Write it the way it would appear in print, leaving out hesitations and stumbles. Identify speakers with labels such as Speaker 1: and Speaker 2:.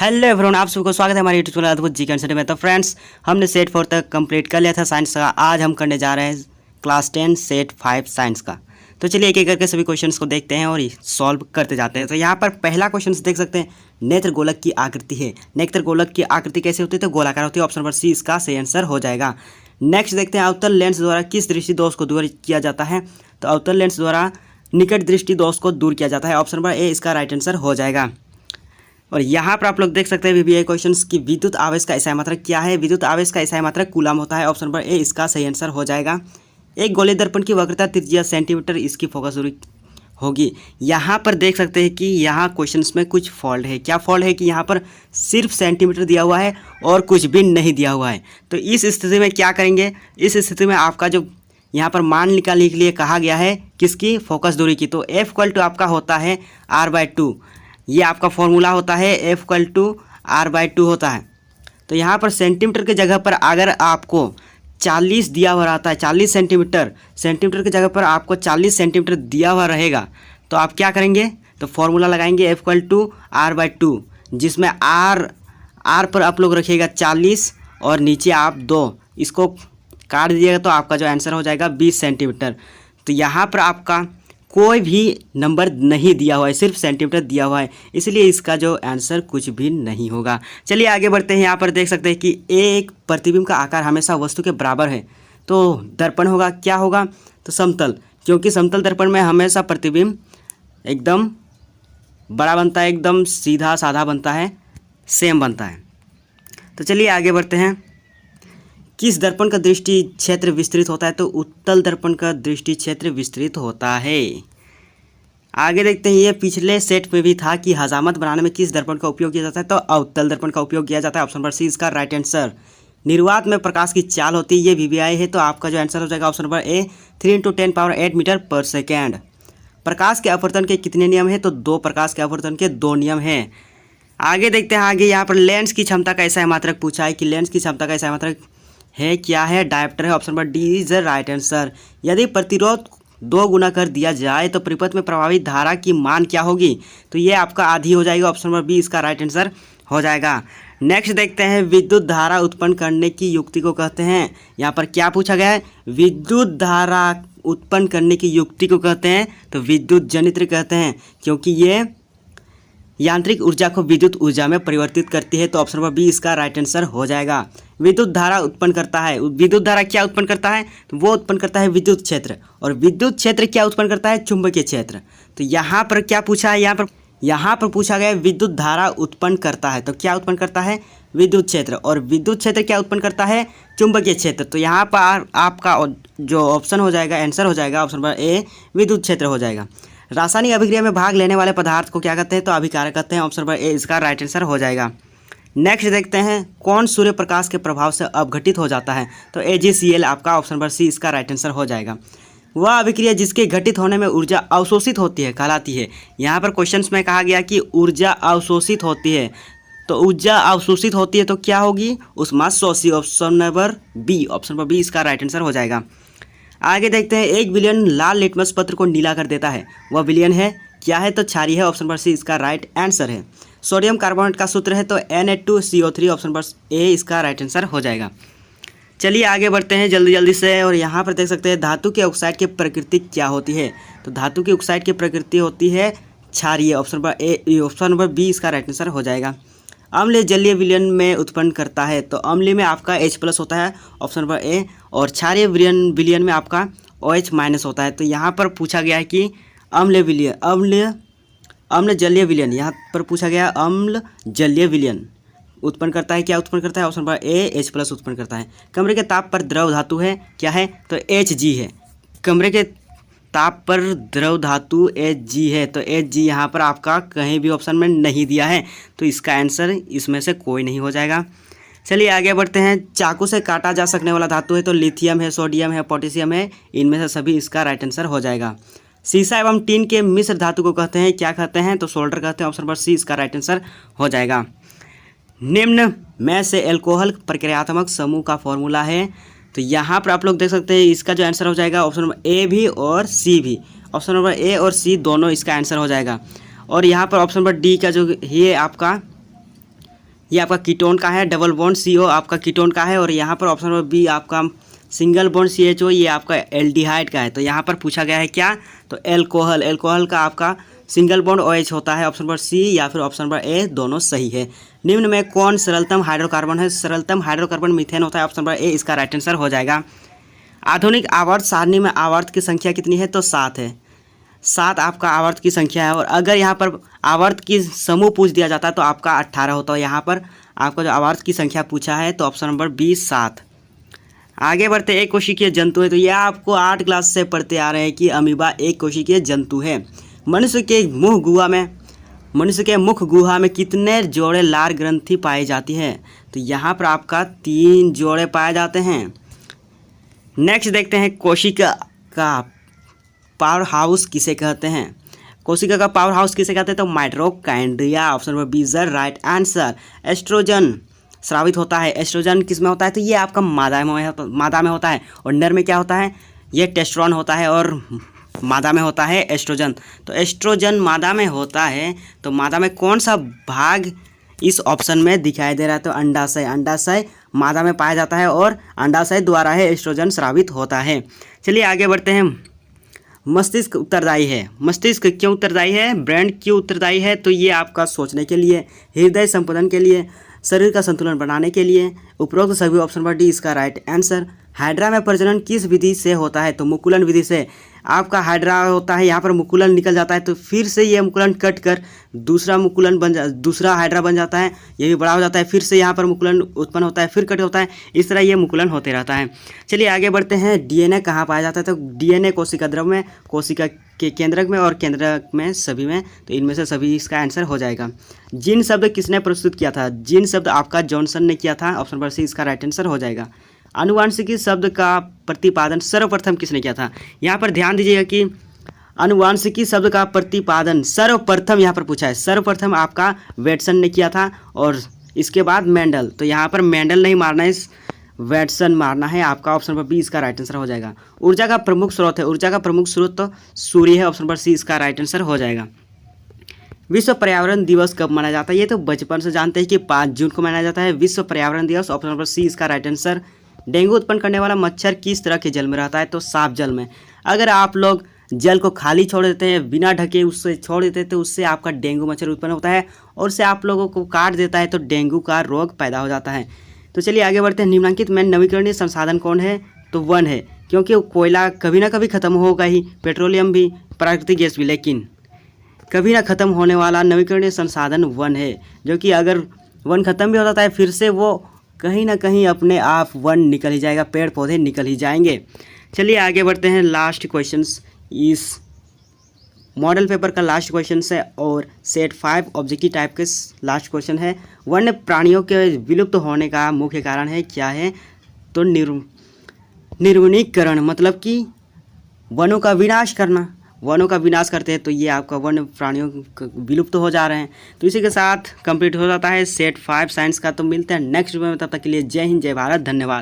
Speaker 1: Hello everyone, आप सबको स्वागत है हमारे यूट्यूब चैनल अद्भुत जी कंसेप्ट में। तो फ्रेंड्स, हमने सेट 4 तक कंप्लीट कर लिया था साइंस का। आज हम करने जा रहे हैं क्लास 10 सेट 5 साइंस का। तो चलिए एक एक करके सभी क्वेश्चंस को देखते हैं और सॉल्व करते जाते हैं। तो यहाँ पर पहला क्वेश्चन देख सकते हैं, नेत्र गोलक की आकृति है। नेत्र गोलक की आकृति कैसे होती है? तो गोलाकार होती है। ऑप्शन नंबर सी इसका सही आंसर हो जाएगा। नेक्स्ट देखते हैं, अवतल लेंस द्वारा किस दृष्टि दोष को दूर किया जाता है? तो अवतल लेंस द्वारा निकट दृष्टि दोष को दूर किया जाता है। ऑप्शन नंबर ए इसका राइट आंसर हो जाएगा। और यहाँ पर आप लोग देख सकते हैं वीवीआई क्वेश्चंस की विद्युत आवेश का एसआई मात्रक क्या है? विद्युत आवेश का एसआई मात्रक कूलम होता है। ऑप्शन नंबर ए इसका सही आंसर हो जाएगा। एक गोले दर्पण की वक्रता त्रिज्या सेंटीमीटर, इसकी फोकस दूरी होगी। यहाँ पर देख सकते हैं कि यहाँ क्वेश्चंस में कुछ फॉल्ट है। क्या फॉल्ट है कि यहाँ पर सिर्फ सेंटीमीटर दिया हुआ है और कुछ भी नहीं दिया हुआ है। तो इस स्थिति में क्या करेंगे? इस स्थिति में आपका जो यहाँ पर मान निकालने के लिए कहा गया है किसकी? फोकस दूरी की। तो एफ इक्वल टू आपका होता है r/2। ये आपका फॉर्मूला होता है, एफ इक्वल टू r/2 होता है। तो यहाँ पर सेंटीमीटर की जगह पर अगर आपको 40 दिया हुआ रहता है, 40 सेंटीमीटर की जगह पर आपको 40 सेंटीमीटर दिया हुआ रहेगा, तो आप क्या करेंगे? तो फॉर्मूला लगाएंगे एफ इक्वल टू r/2, जिसमें r पर आप लोग रखिएगा 40 और नीचे आप 2, इसको काट दीजिएगा तो आपका जो आंसर हो जाएगा 20 सेंटीमीटर। तो यहाँ पर आपका कोई भी नंबर नहीं दिया हुआ है, सिर्फ सेंटीमीटर दिया हुआ है, इसलिए इसका जो आंसर कुछ भी नहीं होगा। चलिए आगे बढ़ते हैं। यहाँ पर देख सकते हैं कि एक प्रतिबिंब का आकार हमेशा वस्तु के बराबर है, तो दर्पण होगा, क्या होगा? तो समतल, क्योंकि समतल दर्पण में हमेशा प्रतिबिंब एकदम बड़ा बनता है, एकदम सीधा साधा बनता है, सेम बनता है। तो चलिए आगे बढ़ते हैं। किस दर्पण का दृष्टि क्षेत्र विस्तृत होता है? तो उत्तल दर्पण का दृष्टि क्षेत्र विस्तृत होता है। आगे देखते हैं, ये पिछले सेट में भी था कि हजामत बनाने में किस दर्पण का उपयोग किया जाता है? तो अवतल दर्पण का उपयोग किया जाता है। ऑप्शन नंबर सी इसका राइट आंसर। निर्वात में प्रकाश की चाल होती है, ये वीवीआई है, तो आपका जो आंसर हो जाएगा ऑप्शन नंबर ए 3 × 10⁸ मीटर पर सेकेंड। प्रकाश के अपवर्तन के कितने नियम है? तो 2 प्रकाश के अपवर्तन के 2 नियम हैं। आगे देखते हैं, आगे यहाँ पर लेंस की क्षमता का एसआई मात्रक पूछा है कि लेंस की क्षमता का एसआई मात्रक है, क्या है? डायोप्टर है। Option number D is the right answer. यदि प्रतिरोध 2 गुना कर दिया जाए तो परिपथ में प्रवाहित धारा की मान क्या होगी? तो ये आपका आधी हो जाएगा। ऑप्शन नंबर बी इसका राइट आंसर हो जाएगा। नेक्स्ट देखते हैं, विद्युत धारा उत्पन्न करने की युक्ति को कहते हैं। यहाँ पर क्या पूछा गया है? विद्युत धारा उत्पन्न करने की युक्ति को कहते हैं तो विद्युत जनित्र कहते हैं, क्योंकि ये यांत्रिक ऊर्जा को विद्युत ऊर्जा में परिवर्तित करती है। तो ऑप्शन नंबर बी इसका राइट आंसर हो जाएगा। विद्युत धारा उत्पन्न करता है, विद्युत धारा क्या उत्पन्न करता है? तो वो उत्पन्न करता है विद्युत क्षेत्र, और विद्युत क्षेत्र क्या उत्पन्न करता है? चुंबकीय क्षेत्र। तो यहाँ पर क्या पूछा है? यहाँ पर पूछा गया विद्युत धारा उत्पन्न करता है, तो क्या उत्पन्न करता है? विद्युत क्षेत्र। और विद्युत क्षेत्र क्या उत्पन्न करता है? चुंबकीय क्षेत्र। तो यहाँ पर आपका जो ऑप्शन हो जाएगा, आंसर हो जाएगा ऑप्शन नंबर ए विद्युत क्षेत्र हो जाएगा। रासायनिक अभिक्रिया में भाग लेने वाले पदार्थ को क्या कहते हैं? तो अभिकारक कहते हैं। ऑप्शन नंबर ए इसका राइट आंसर हो जाएगा। नेक्स्ट देखते हैं, कौन सूर्य प्रकाश के प्रभाव से अपघटित हो जाता है? तो AgCl आपका ऑप्शन नंबर सी इसका राइट आंसर हो जाएगा। वह अभिक्रिया जिसके घटित होने में ऊर्जा अवशोषित होती है कहलाती है। यहाँ पर क्वेश्चंस में कहा गया कि ऊर्जा अवशोषित होती है, तो ऊर्जा अवशोषित होती है तो क्या होगी? ऊष्मा शोषी। ऑप्शन नंबर बी इसका राइट आंसर हो जाएगा। आगे देखते हैं, 1 बिलियन लाल लिटमस पत्र को नीला कर देता है, वह बिलियन है, क्या है? तो क्षारीय है। ऑप्शन नंबर सी इसका राइट आंसर है। सोडियम कार्बोनेट का सूत्र है तो Na2CO3। ऑप्शन नंबर ए इसका राइट आंसर हो जाएगा। चलिए आगे बढ़ते हैं जल्दी से। और यहाँ पर देख सकते हैं, धातु के ऑक्साइड की प्रकृति क्या होती है? तो धातु की ऑक्साइड की प्रकृति होती है क्षारीय। ऑप्शन नंबर बी इसका राइट आंसर हो जाएगा। अम्ल जलीय विलयन में उत्पन्न करता है, तो अम्ल में आपका H+ होता है। Option number A. और क्षारीय विलयन में आपका OH- होता है। तो यहाँ पर पूछा गया है कि अम्ल जलीय विलयन, यहाँ पर पूछा गया अम्ल जलीय विलयन उत्पन्न करता है, क्या उत्पन्न करता है? ऑप्शन नंबर ए H+ उत्पन्न करता है। कमरे के ताप पर द्रव धातु है, क्या है? तो Hg है। कमरे के ताप पर द्रव धातु Hg है, तो Hg यहाँ पर आपका कहीं भी ऑप्शन में नहीं दिया है, तो इसका आंसर इसमें से कोई नहीं हो जाएगा। चलिए आगे बढ़ते हैं। चाकू से काटा जा सकने वाला धातु है, तो लिथियम है, सोडियम है, पोटेशियम है, इनमें से सभी इसका राइट आंसर हो जाएगा। सीसा एवं टीन के मिश्र धातु को कहते हैं, क्या कहते हैं? तो सोल्डर कहते हैं। ऑप्शन नंबर सी इसका राइट आंसर हो जाएगा। निम्न में से एल्कोहल प्रक्रियात्मक समूह का फॉर्मूला है, तो यहाँ पर आप लोग देख सकते हैं इसका जो आंसर हो जाएगा ऑप्शन नंबर ए भी और सी भी। ऑप्शन नंबर ए और सी दोनों इसका आंसर हो जाएगा। और यहाँ पर ऑप्शन नंबर डी का जो ये आपका ये आपका कीटोन का है, डबल बॉन्ड CO आपका कीटोन का है, और यहाँ पर ऑप्शन नंबर बी आपका सिंगल बॉन्ड CHO ये आपका एल्डिहाइड का है। तो यहाँ पर पूछा गया है क्या, तो एल्कोहल, एल्कोहल का आपका सिंगल बॉन्ड OH होता है। ऑप्शन नंबर सी या फिर ऑप्शन नंबर ए दोनों सही है। निम्न में कौन सरलतम हाइड्रोकार्बन है, सरलतम हाइड्रोकार्बन मीथेन होता है। ऑप्शन नंबर ए इसका राइट आंसर हो जाएगा। आधुनिक आवर्त सारणी में आवर्त की संख्या कितनी है, तो 7 है। 7 आपका आवर्त की संख्या है, और अगर यहाँ पर आवर्त की समूह पूछ दिया जाता है तो आपका 18 होता है। यहाँ पर आपका जो आवर्त की संख्या पूछा है तो ऑप्शन नंबर बी 7। आगे बढ़ते, एक कोशिकीय जंतु है, तो यह आपको 8 क्लास से पढ़ते आ रहे हैं कि अमीबा एक कोशिकीय जंतु है। मनुष्य के मुख गुहा में कितने जोड़े लार ग्रंथि पाई जाती है, तो यहाँ पर आपका 3 जोड़े पाए जाते हैं। नेक्स्ट देखते हैं, कोशिका का पावर हाउस किसे कहते हैं। कोशिका का पावर हाउस किसे कहते हैं, तो mitochondria. Option number B is the right answer. Estrogen स्रावित होता है, एस्ट्रोजन किस में होता है, तो ये आपका मादा में होता है, और नर में क्या होता है, ये टेस्टोस्टेरोन होता है, और मादा में होता है एस्ट्रोजन। तो एस्ट्रोजन मादा में होता है, तो मादा में कौन सा भाग इस ऑप्शन में दिखाई दे रहा है, तो अंडाशय। अंडाशय मादा में पाया जाता है, और अंडाशय द्वारा है एस्ट्रोजन स्रावित होता है। चलिए आगे बढ़ते हैं। मस्तिष्क उत्तरदायी है, मस्तिष्क क्यों उत्तरदायी है, ब्रेन क्यों उत्तरदायी है, तो ये आपका सोचने के लिए, हृदय संपादन के लिए, शरीर का संतुलन बनाने के लिए। उपरोक्त सभी ऑप्शन पर डी इसका राइट आंसर। हाइड्रा में प्रजनन किस विधि से होता है, तो मुकुलन विधि से। आपका हाइड्रा होता है, यहाँ पर मुकुलन निकल जाता है, तो फिर से ये मुकुलन कट कर दूसरा हाइड्रा बन जाता है, ये भी बड़ा हो जाता है, फिर से यहाँ पर मुकुलन उत्पन्न होता है, फिर कट होता है, इस तरह ये मुकुलन होते रहता है। चलिए आगे बढ़ते हैं। DNA कहाँ पाया जाता है, तो DNA कोशिका द्रव में, कोशिका के केंद्रक में और केंद्रक में, सभी में, तो इनमें से सभी इसका आंसर हो जाएगा। जीन शब्द किसने प्रस्तुत किया था, जीन शब्द आपका जॉनसन ने किया था। ऑप्शन नंबर सी इसका राइट आंसर हो जाएगा। आनुवांशिकी शब्द का प्रतिपादन सर्वप्रथम किसने किया था, यहाँ पर ध्यान दीजिएगा कि आनुवांशिकी शब्द का प्रतिपादन सर्वप्रथम यहाँ पर पूछा है, सर्वप्रथम आपका वेटसन ने किया था, और इसके बाद मेंडल। तो यहाँ पर मेंडल नहीं मारना है, वेटसन मारना है। आपका ऑप्शन नंबर बी इसका राइट आंसर हो जाएगा। ऊर्जा का प्रमुख स्रोत है, ऊर्जा का प्रमुख स्रोत तो सूर्य है। ऑप्शन नंबर सी इसका राइट आंसर हो जाएगा। विश्व पर्यावरण दिवस कब मनाया जाता है, ये तो बचपन से जानते हैं कि 5 जून को मनाया जाता है विश्व पर्यावरण दिवस। ऑप्शन नंबर सी इसका राइट आंसर। डेंगू उत्पन्न करने वाला मच्छर किस तरह के जल में रहता है, तो साफ जल में। अगर आप लोग जल को खाली छोड़ देते हैं, बिना ढके उससे छोड़ देते हैं, तो उससे आपका डेंगू मच्छर उत्पन्न होता है, और उससे आप लोगों को काट देता है, तो डेंगू का रोग पैदा हो जाता है। तो चलिए आगे बढ़ते हैं। निम्नलिखित में नवीकरणीय संसाधन कौन है, तो वन है, क्योंकि कोयला कभी ना कभी खत्म होगा ही, पेट्रोलियम भी, प्राकृतिक गैस भी, लेकिन कभी ना खत्म होने वाला नवीकरणीय संसाधन वन है, जो कि अगर वन खत्म भी हो जाता है, फिर से वो कहीं ना कहीं अपने आप वन निकल ही जाएगा, पेड़ पौधे निकल ही जाएंगे। चलिए आगे बढ़ते हैं। लास्ट क्वेश्चंस इस मॉडल पेपर का लास्ट क्वेश्चन है, और सेट 5 ऑब्जेक्टिव टाइप के लास्ट क्वेश्चन है। वन्य प्राणियों के विलुप्त होने का मुख्य कारण है क्या है, तो निर्वनीकरण, मतलब कि वनों का विनाश करना। वनों का विनाश करते हैं तो ये आपका वन्य प्राणियों विलुप्त हो जा रहे हैं। तो इसी के साथ कंप्लीट हो जाता है सेट 5 साइंस का। तो मिलते हैं नेक्स्ट वीडियो में, तब तक के लिए जय हिंद, जय भारत, धन्यवाद।